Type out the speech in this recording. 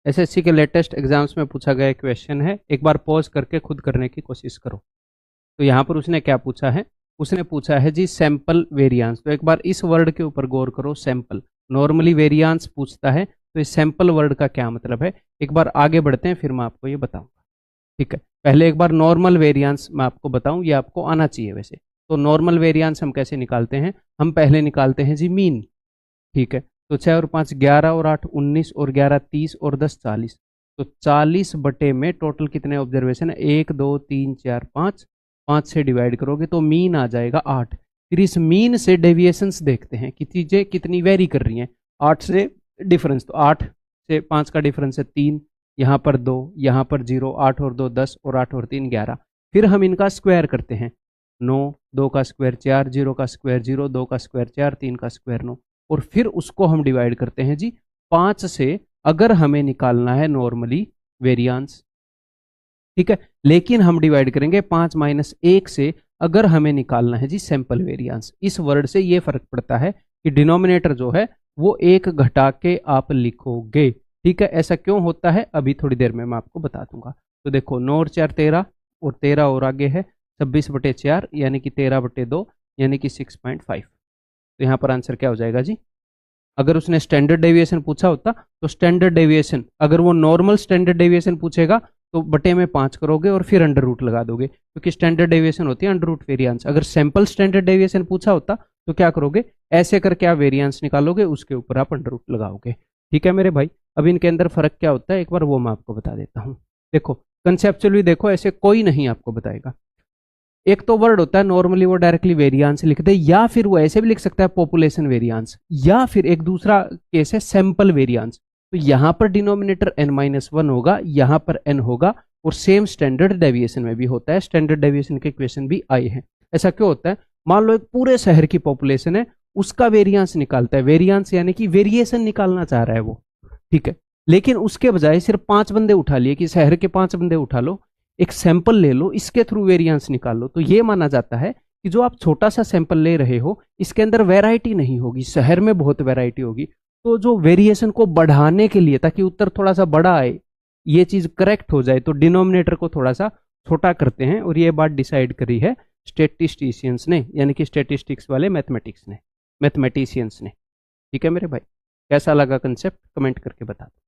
SSC के latest exams में पूछा गया क्वेश्चन है, एक बार पॉज करके खुद करने की कोशिश करो। तो यहाँ पर उसने क्या पूछा है, उसने पूछा है जी सैंपल वेरिएंस। तो एक बार इस वर्ड के ऊपर गौर करो, सैंपल। नॉर्मली वेरिएंस पूछता है, तो इस सैंपल वर्ड का क्या मतलब है, एक बार आगे बढ़ते हैं फिर मैं आपको ये बताऊंगा। ठीक है, पहले एक बार नॉर्मल वेरिएंस मैं आपको बताऊं, ये आपको आना चाहिए वैसे। तो नॉर्मल वेरिएंस हम कैसे निकालते हैं, हम पहले निकालते हैं जी मीन। ठीक है, तो 6 और 5 11 और 8 19 और 11 30 और 10 40। तो 40 बटे में टोटल कितने ऑब्जर्वेशन है, 1 2 3 4 5, 5 से डिवाइड करोगे तो मीन आ जाएगा 8। फिर इस मीन से डेविएशंस देखते हैं कि चीजें कितनी वेरी कर रही हैं। 8 से डिफरेंस, तो 8 से 5 का डिफरेंस है 3, यहाँ पर 2, यहाँ पर 0, 8 और 2 10 और 8 और 3 11। फिर हम इनका स्क्वायर करते हैं, 9, 2 का स्क्वायर 4, 0 का स्क्वायर 0, 2 का स्क्वायर 4, 3 का स्क्वायर 9, और फिर उसको हम डिवाइड करते हैं जी 5 से, अगर हमें निकालना है नॉर्मली वेरिएंस। ठीक है, लेकिन हम डिवाइड करेंगे 5 माइनस 1 से, अगर हमें निकालना है जी सैंपल वेरिएंस। इस वर्ड से ये फर्क पड़ता है कि डिनोमिनेटर जो है वो एक घटा के आप लिखोगे। ठीक है, ऐसा क्यों होता है अभी थोड़ी देर में मैं आपको बता दूंगा। तो देखो 9 और 4 13, और 13 और आगे है 26 बटे 4 यानी कि 13 बटे 2 यानी कि 6.5। तो यहाँ पर आंसर क्या हो जाएगा जी, अगर उसने स्टैंडर्ड डेविएशन पूछा होता तो स्टैंडर्ड डेविएशन, अगर वो नॉर्मल स्टैंडर्ड डेविएशन पूछेगा तो बटे में 5 करोगे और फिर अंडर रूट लगा दोगे, क्योंकि स्टैंडर्ड डेविएशन होती है अंडर रूट वेरिएंस। अगर सैंपल स्टैंडर्ड डेविएशन पूछा होता तो क्या करोगे, ऐसे करके आप वेरिएंस निकालोगे, उसके ऊपर आप अंडर रूट लगाओगे। ठीक है मेरे भाई, अब इनके अंदर फर्क क्या होता है एक बार वो मैं आपको बता देता हूँ। देखो कंसेप्चुअली देखो, ऐसे कोई नहीं आपको बताएगा। एक तो वर्ड होता है नॉर्मली वो डायरेक्टली वेरिएंस लिख दे, या फिर वो ऐसे भी लिख सकता है पॉपुलेशन वेरिएंस, या फिर एक दूसरा केस है सैंपल वेरिएंस। तो यहां पर डिनोमिनेटर n-1 होगा, यहां पर n होगा, और सेम स्टैंडर्ड डेविएशन में भी होता है। स्टैंडर्ड डेविएशन के क्वेश्चन भी आए हैं। ऐसा क्यों होता है, मान लो एक पूरे शहर की पॉपुलेशन है, उसका वेरिएंस निकालता है, वेरिएंस यानी कि वेरिएशन निकालना चाह रहा है वो। ठीक है, लेकिन उसके बजाय सिर्फ 5 बंदे उठा लिए, कि शहर के 5 बंदे उठा लो, एक सैंपल ले लो, इसके थ्रू वेरिएंस निकाल लो। तो ये माना जाता है कि जो आप छोटा सा सैंपल ले रहे हो इसके अंदर वैरायटी नहीं होगी, शहर में बहुत वैरायटी होगी। तो जो वेरिएशन को बढ़ाने के लिए, ताकि उत्तर थोड़ा सा बड़ा आए, ये चीज करेक्ट हो जाए, तो डिनोमिनेटर को थोड़ा सा छोटा करते हैं। और ये बात डिसाइड करी है स्टेटिस्टिशियंस ने, यानी कि स्टेटिस्टिक्स वाले मैथमेटिक्स ने, मैथमेटिशियंस ने। ठीक है मेरे भाई, कैसा लगा कंसेप्ट कमेंट करके बता दो।